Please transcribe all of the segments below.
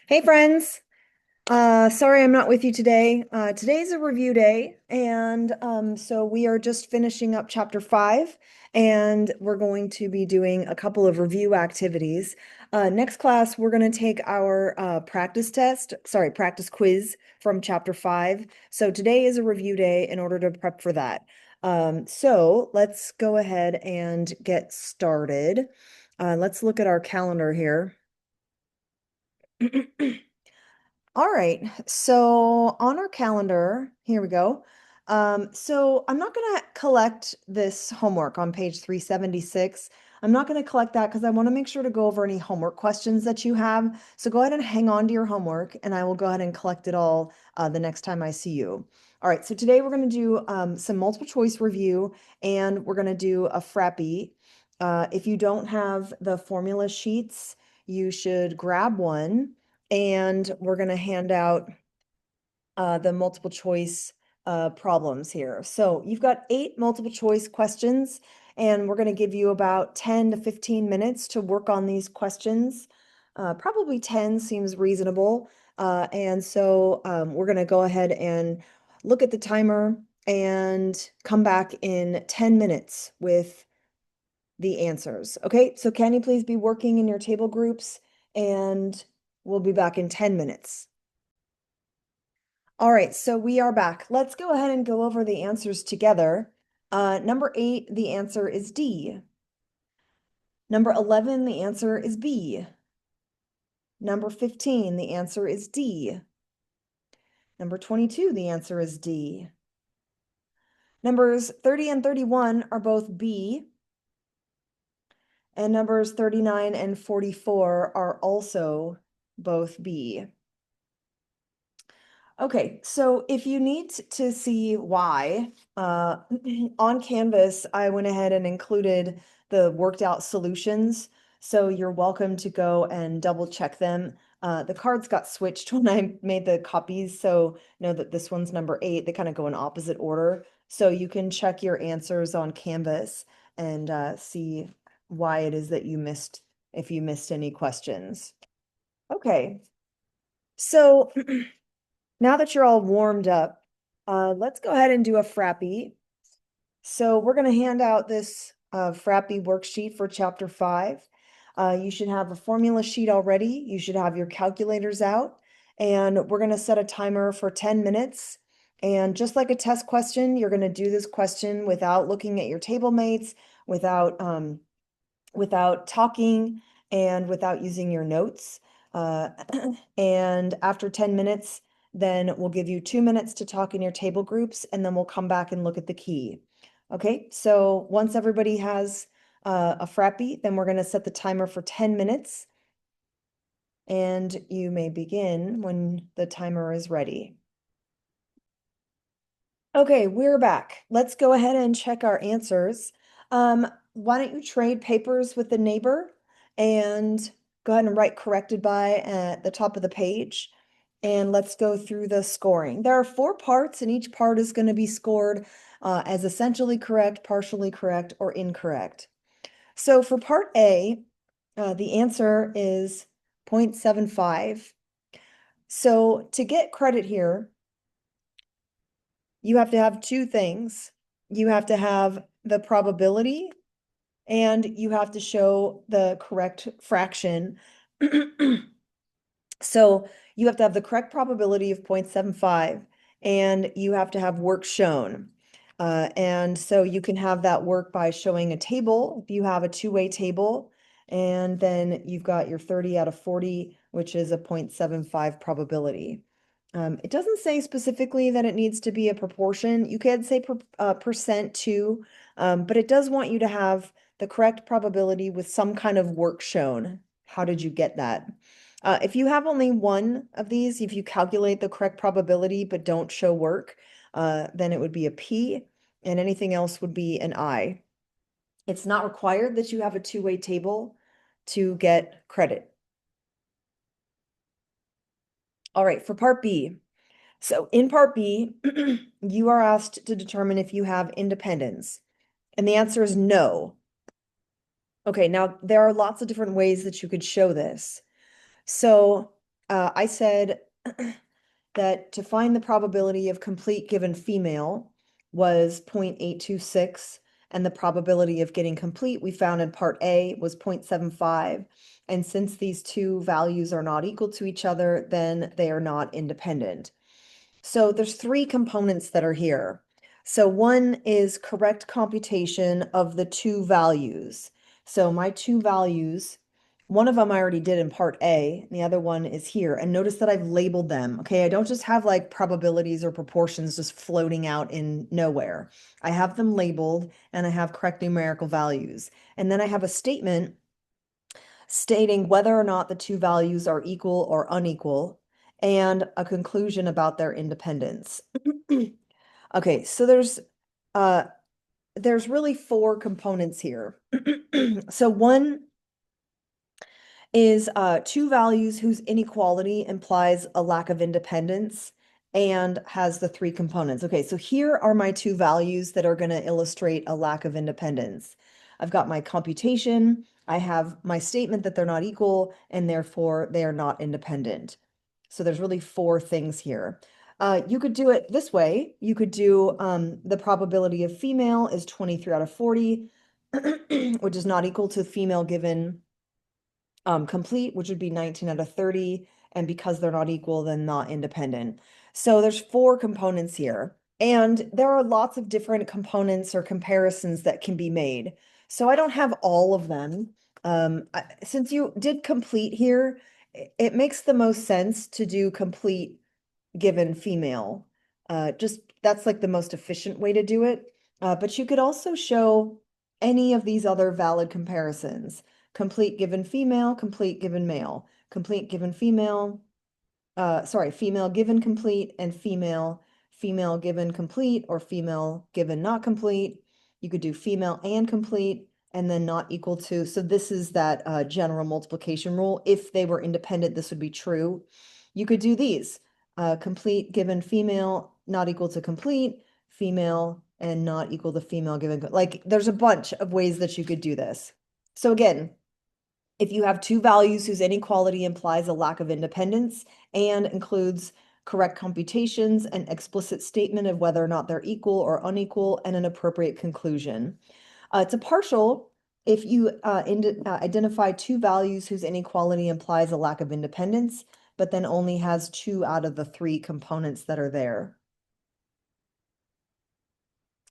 Hey friends, sorry I'm not with you today. Today's a review day, and so we are just finishing up chapter 5, and we're going to be doing a couple of review activities. Next class, we're going to take our practice quiz from chapter 5. So today is a review day in order to prep for that. So let's go ahead and get started. Let's look at our calendar here. All right, so on our calendar, here we go. So I'm not going to collect this homework on page 376. I'm not going to collect that because I want to make sure to go over any homework questions that you have. So go ahead and hang on to your homework, and I will go ahead and collect it all the next time I see you. All right, so today we're going to do some multiple choice review, and we're going to do a Frappy. If you don't have the formula sheets, you should grab one and we're going to hand out the multiple choice problems here. So you've got 8 multiple choice questions, and we're going to give you about 10 to 15 minutes to work on these questions. Probably 10 seems reasonable. And so we're going to go ahead and look at the timer and come back in 10 minutes with the answers. Okay, so can you please be working in your table groups, and we'll be back in 10 minutes. All right, so we are back. Let's go ahead and go over the answers together. Number 8, the answer is D. Number 11, the answer is B. Number 15, the answer is D. Number 22, the answer is D. Numbers 30 and 31 are both B. And numbers 39 and 44 are also both B. Okay, so if you need to see why, on Canvas, I went ahead and included the worked out solutions. So you're welcome to go and double check them. The cards got switched when I made the copies, so know that this one's number 8. They kind of go in opposite order. So you can check your answers on Canvas and see why it is that you missed, if you missed any questions. Okay, so now that you're all warmed up, let's go ahead and do a Frappy. So we're going to hand out this Frappy worksheet for chapter 5. You should have a formula sheet already. You should have your calculators out. And we're going to set a timer for 10 minutes. And just like a test question, you're going to do this question without looking at your table mates, without without talking, and without using your notes. Uh, and after 10 minutes, then we'll give you 2 minutes to talk in your table groups, and then we'll come back and look at the key. Okay, so once everybody has a Frappy, then we're going to set the timer for 10 minutes, and you may begin when the timer is ready. Okay, we're back. Let's go ahead and check our answers. Why don't you trade papers with the neighbor and go ahead and write corrected by at the top of the page. And let's go through the scoring. There are 4 parts, and each part is going to be scored as essentially correct, partially correct, or incorrect. So for part A, the answer is 0.75. So to get credit here, you have to have 2 things. You have to have the probability, and you have to show the correct fraction. So you have to have the correct probability of 0.75, and you have to have work shown. And so you can have that work by showing a table, if you have a 2-way table, and then you've got your 30 out of 40, which is a 0.75 probability. It doesn't say specifically that it needs to be a proportion. You could say percent too, but it does want you to have the correct probability with some kind of work shown. How did you get that? If you have only one of these, if you calculate the correct probability but don't show work, then it would be a P, and anything else would be an I. It's not required that you have a 2-way table to get credit. All right, for part B. So in part B, you are asked to determine if you have independence, and the answer is no. Okay, now there are lots of different ways that you could show this. So I said that to find the probability of complete given female was 0.826, and the probability of getting complete we found in part A was 0.75. And since these two values are not equal to each other, then they are not independent. So there's three components that are here. So one is correct computation of the two values. So my two values, one of them I already did in part A, and the other one is here. And notice that I've labeled them. Okay, I don't just have like probabilities or proportions just floating out in nowhere. I have them labeled and I have correct numerical values. And then I have a statement stating whether or not the two values are equal or unequal, and a conclusion about their independence. Okay, so there's really four components here. So one is two values whose inequality implies a lack of independence and has the three components. Okay, so here are my two values that are going to illustrate a lack of independence. I've got my computation, I have my statement that they're not equal, and therefore they are not independent. So there's really four things here. You could do it this way. You could do the probability of female is 23 out of 40, which is not equal to female given complete, which would be 19 out of 30. And because they're not equal, then not independent. So there's four components here. And there are lots of different components or comparisons that can be made. So I don't have all of them. Since you did complete here, it makes the most sense to do complete given female. Just that's like the most efficient way to do it. But you could also show any of these other valid comparisons. Complete given female, complete given male, complete given female, sorry, female given complete, and female given complete, or female given not complete. You could do female and complete and then not equal to. So this is that general multiplication rule. If they were independent, this would be true. You could do these. Complete given female not equal to complete, female and not equal to female given. Like there's a bunch of ways that you could do this. So again, if you have two values whose inequality implies a lack of independence and includes correct computations, an explicit statement of whether or not they're equal or unequal, and an appropriate conclusion. It's a partial if you identify two values whose inequality implies a lack of independence, but then only has two out of the three components that are there.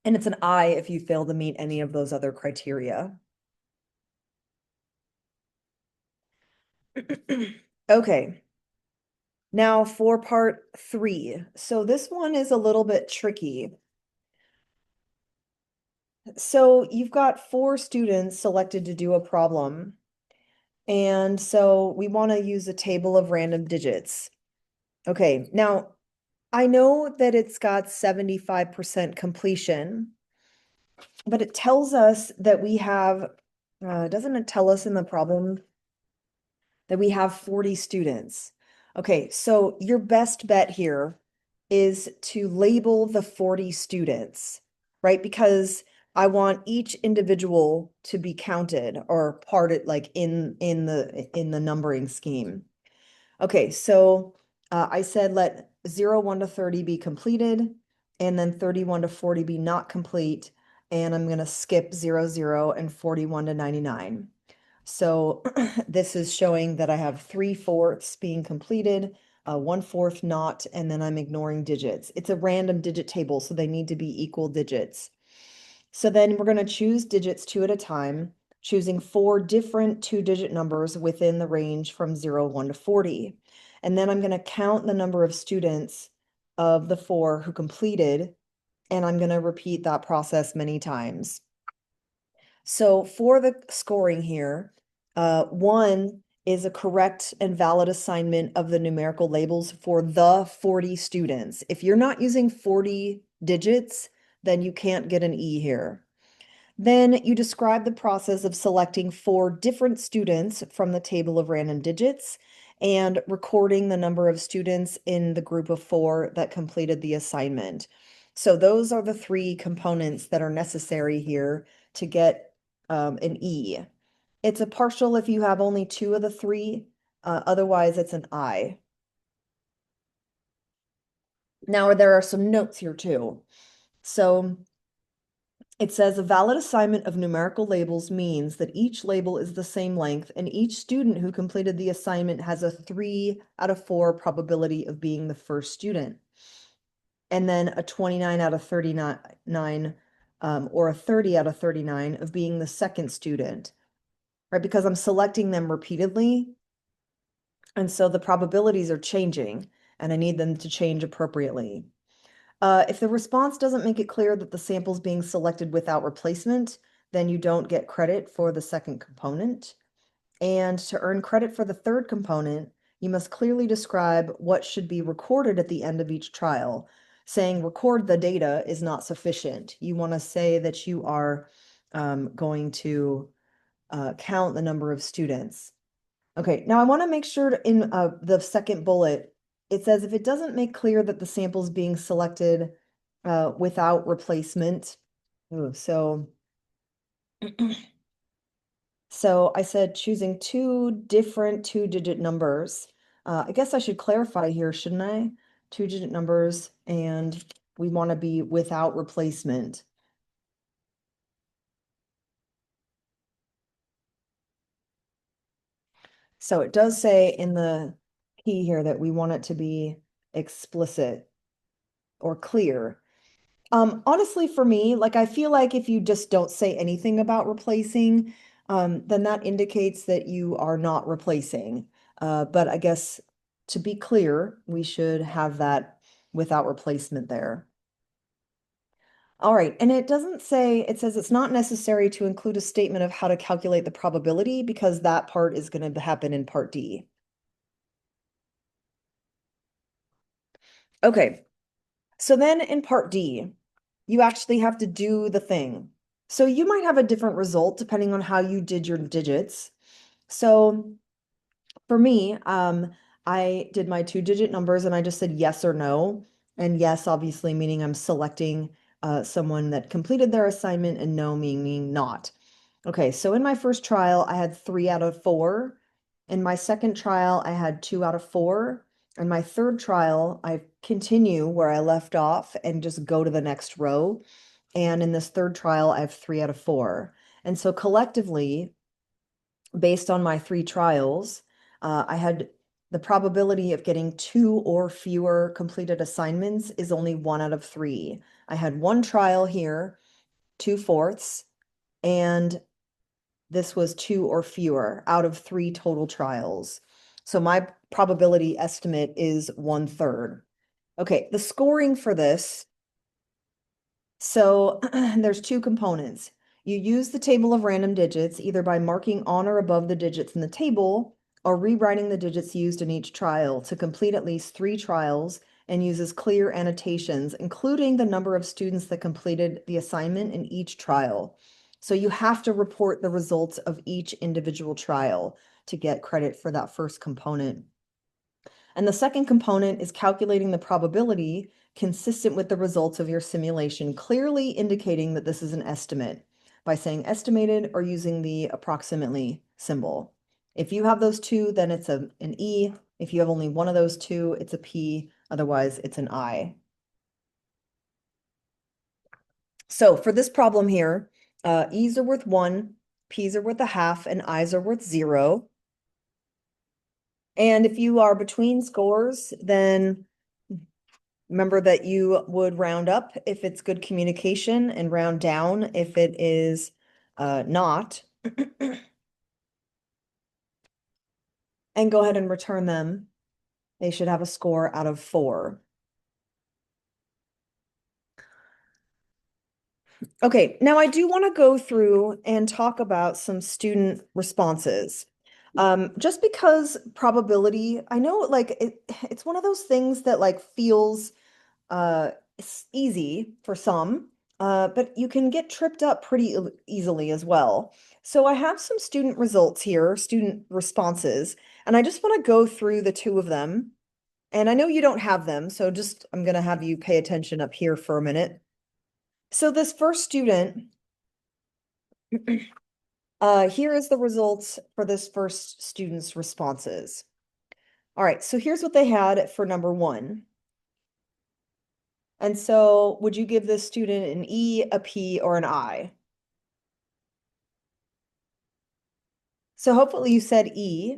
And it's an I if you fail to meet any of those other criteria. Okay. Now for part 3. So this one is a little bit tricky. So you've got 4 students selected to do a problem. And so we want to use a table of random digits. Okay, now I know that it's got 75% completion, but it tells us that we have, doesn't it tell us in the problem that we have 40 students? Okay, so your best bet here is to label the 40 students, right? Because I want each individual to be counted or parted like in the numbering scheme. Okay, so I said let 0, 1 to 30 be completed, and then 31 to 40 be not complete, and I'm going to skip 0, 0, and 41 to 99. So this is showing that I have 3/4 being completed, 1/4 not, and then I'm ignoring digits. It's a random digit table, so they need to be equal digits. So then we're going to choose digits 2 at a time, choosing 4 different 2-digit numbers within the range from 0, 1 to 40. And then I'm going to count the number of students of the 4 who completed, and I'm going to repeat that process many times. So for the scoring here, 1 is a correct and valid assignment of the numerical labels for the 40 students. If you're not using 40 digits, then you can't get an E here. Then you describe the process of selecting 4 different students from the table of random digits and recording the number of students in the group of 4 that completed the assignment. So those are the 3 components that are necessary here to get an E. It's a partial if you have only 2 of the 3, otherwise it's an I. Now, there are some notes here too. So it says a valid assignment of numerical labels means that each label is the same length and each student who completed the assignment has a 3 out of 4 probability of being the first student. And then a 29 out of 39, or a 30 out of 39 of being the second student, right? Because I'm selecting them repeatedly. And so the probabilities are changing and I need them to change appropriately. If the response doesn't make it clear that the sample's being selected without replacement, then you don't get credit for the second component. And to earn credit for the third component, you must clearly describe what should be recorded at the end of each trial. Saying record the data is not sufficient. You want to say that you are going to count the number of students. Okay, now I want to make sure in the second bullet, it says if it doesn't make clear that the sample is being selected without replacement. Ooh, so I said choosing two different two-digit numbers. I guess I should clarify here, shouldn't I? Two-digit numbers, and we want to be without replacement. So it does say in the key here that we want it to be explicit or clear. Honestly, for me, like I feel like if you just don't say anything about replacing, then that indicates that you are not replacing. But I guess to be clear, we should have that without replacement there. All right, and it doesn't say, it says it's not necessary to include a statement of how to calculate the probability because that part is going to happen in part D. Okay, so then in part D, you actually have to do the thing. So you might have a different result depending on how you did your digits. So for me, I did my two-digit numbers and I just said yes or no. And yes, obviously, meaning I'm selecting someone that completed their assignment, and no meaning not. Okay, so in my first trial, I had 3 out of 4. In my second trial, I had 2 out of 4. In my third trial, I continue where I left off and just go to the next row. And in this third trial, I have 3 out of 4. And so collectively, based on my 3 trials, I had the probability of getting 2 or fewer completed assignments is only 1 out of 3. I had one trial here, 2/4, and this was 2 or fewer out of 3 total trials. So my probability estimate is 1/3. Okay, the scoring for this. So there's 2 components. You use the table of random digits either by marking on or above the digits in the table or rewriting the digits used in each trial to complete at least 3 trials and uses clear annotations, including the number of students that completed the assignment in each trial. So you have to report the results of each individual trial to get credit for that first component. And the second component is calculating the probability consistent with the results of your simulation, clearly indicating that this is an estimate by saying estimated or using the approximately symbol. If you have those two, then it's an E. If you have only one of those two, it's a P. Otherwise, it's an I. So for this problem here, E's are worth 1, P's are worth 1/2, and I's are worth 0. And if you are between scores, then remember that you would round up if it's good communication and round down if it is not. And go ahead and return them. They should have a score out of 4. Okay, now I do want to go through and talk about some student responses. Just because probability, I know like it's one of those things that like feels it's easy for some, but you can get tripped up pretty easily as well. So I have some student results here, student responses, and I just want to go through the 2 of them. And I know you don't have them, so just I'm going to have you pay attention up here for a minute. So this first student, here is the results for this first student's responses. All right, so here's what they had for number 1. And so would you give this student an E, a P, or an I? So hopefully you said E.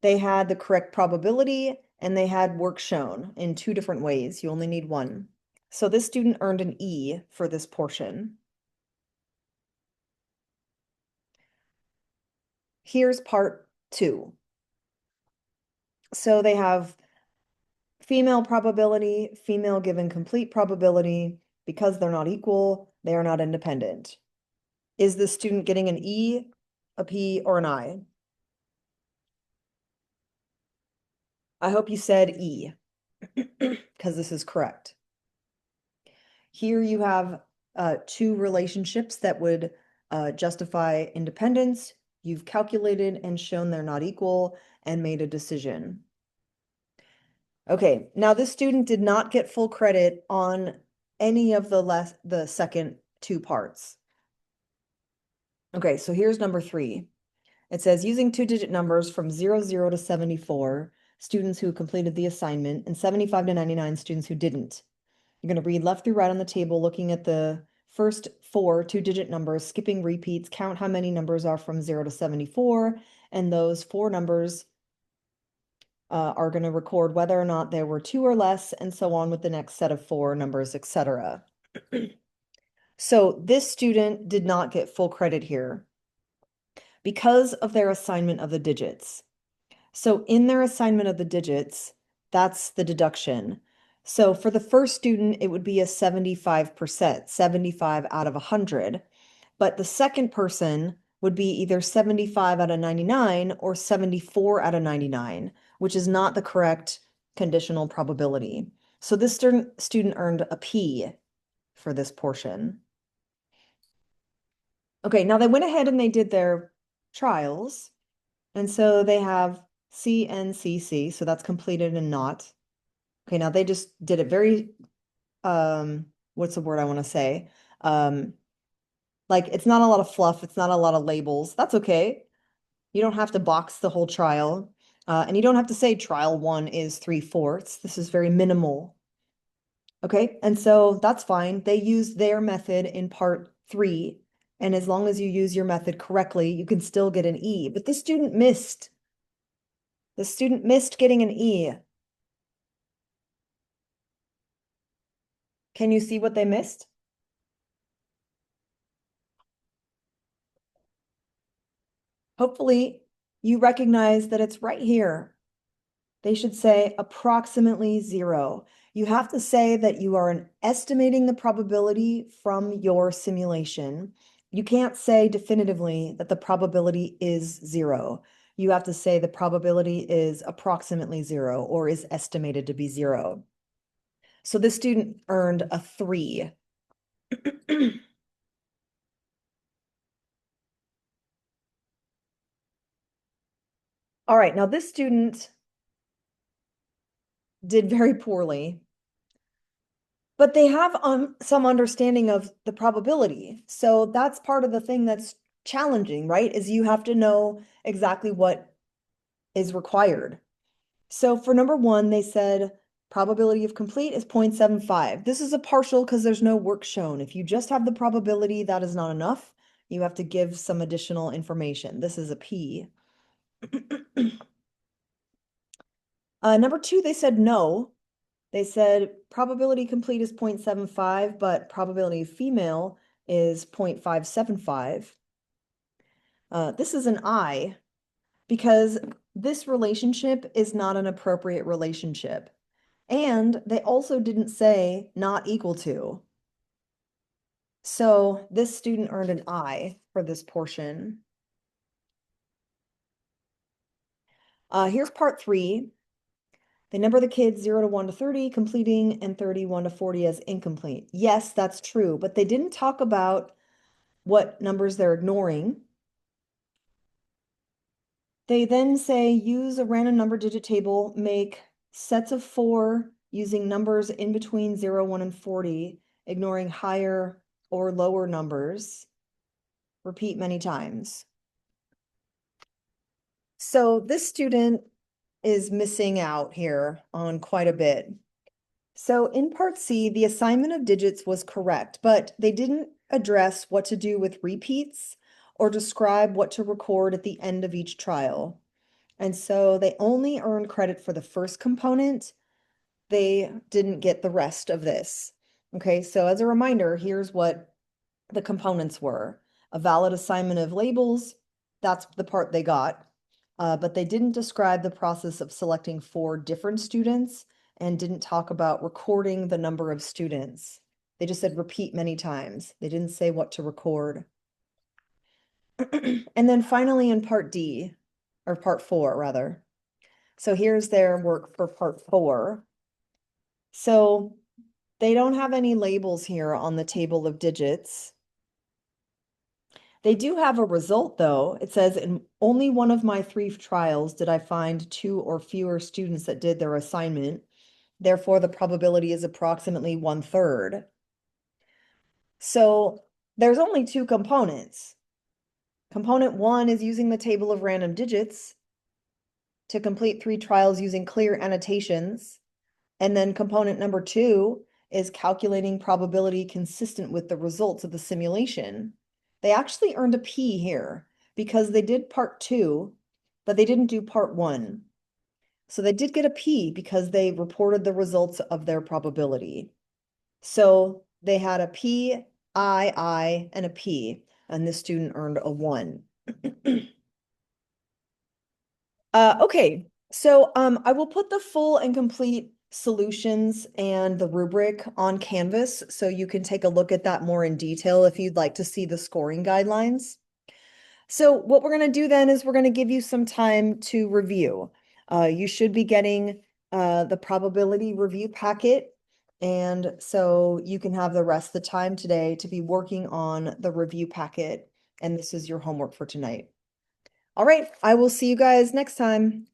They had the correct probability and they had work shown in two different ways. You only need one. So this student earned an E for this portion. Here's part 2. So they have female probability, female given complete probability. Because they're not equal, they are not independent. Is the student getting an E, a P, or an I? I hope you said E, because this is correct. Here you have two relationships that would justify independence. You've calculated and shown they're not equal and made a decision. Okay, now this student did not get full credit on any of the second two parts. Okay, so here's number 3. It says using 2-digit numbers from 00 to 74, students who completed the assignment, and 75 to 99 students who didn't. You're going to read left through right on the table, looking at the first 4 2-digit numbers, skipping repeats, count how many numbers are from 0 to 74, and those 4 numbers are going to record whether or not there were 2 or less, and so on with the next set of 4 numbers, etc. So this student did not get full credit here because of their assignment of the digits. So in their assignment of the digits, that's the deduction. So for the first student, it would be a 75%, 75 out of 100. But the second person would be either 75 out of 99 or 74 out of 99, which is not the correct conditional probability. So this student earned a P for this portion. Okay, now they went ahead and they did their trials. And so they have CNCC, so that's completed and not. Okay, now they just did it very, what's the word I want to say? Like it's not a lot of fluff, it's not a lot of labels. That's okay. You don't have to box the whole trial. And you don't have to say trial 1 is 3/4. This is very minimal. Okay, and so that's fine. They used their method in part 3. And as long as you use your method correctly, you can still get an E. But this student missed. The student missed getting an E. Can you see what they missed? Hopefully, you recognize that it's right here. They should say approximately 0. You have to say that you are estimating the probability from your simulation. You can't say definitively that the probability is 0. You have to say the probability is approximately 0 or is estimated to be 0. So this student earned a 3. All right, now this student did very poorly, but they have some understanding of the probability. So that's part of the thing that's challenging, right? Is you have to know exactly what is required. So for number 1, they said probability of complete is 0.75. This is a partial because there's no work shown. If you just have the probability, that is not enough. You have to give some additional information. This is a P. Number 2, they said no. They said probability complete is 0.75, but probability of female is 0.575. This is an I because this relationship is not an appropriate relationship. And they also didn't say not equal to. So this student earned an I for this portion. Here's part 3. They number the kids 0 to 1 to 30, completing, and 31 to 40 as incomplete. Yes, that's true, but they didn't talk about what numbers they're ignoring. They then say use a random number digit table, make sets of 4 using numbers in between 0, 1, and 40, ignoring higher or lower numbers. Repeat many times. So this student is missing out here on quite a bit. So in part C, the assignment of digits was correct, but they didn't address what to do with repeats or describe what to record at the end of each trial. And so they only earned credit for the first component. They didn't get the rest of this. Okay, so as a reminder, here's what the components were. A valid assignment of labels, that's the part they got. But they didn't describe the process of selecting 4 different students and didn't talk about recording the number of students. They just said repeat many times. They didn't say what to record. And then finally in part D, or part 4 rather. So here's their work for part 4. So they don't have any labels here on the table of digits. They do have a result though. It says in only one of my 3 trials did I find 2 or fewer students that did their assignment. Therefore, the probability is approximately 1/3. So there's only 2 components. Component 1 is using the table of random digits to complete 3 trials using clear annotations. And then component number 2 is calculating probability consistent with the results of the simulation. They actually earned a P here because they did part 2, but they didn't do part 1. So they did get a P because they reported the results of their probability. So they had a P, I, and a P, and this student earned a 1. Okay, so I will put the full and complete solutions and the rubric on Canvas so you can take a look at that more in detail if you'd like to see the scoring guidelines. So what we're going to do then is we're going to give you some time to review. You should be getting the probability review packet, and so you can have the rest of the time today to be working on the review packet, and this is your homework for tonight. All right, I will see you guys next time.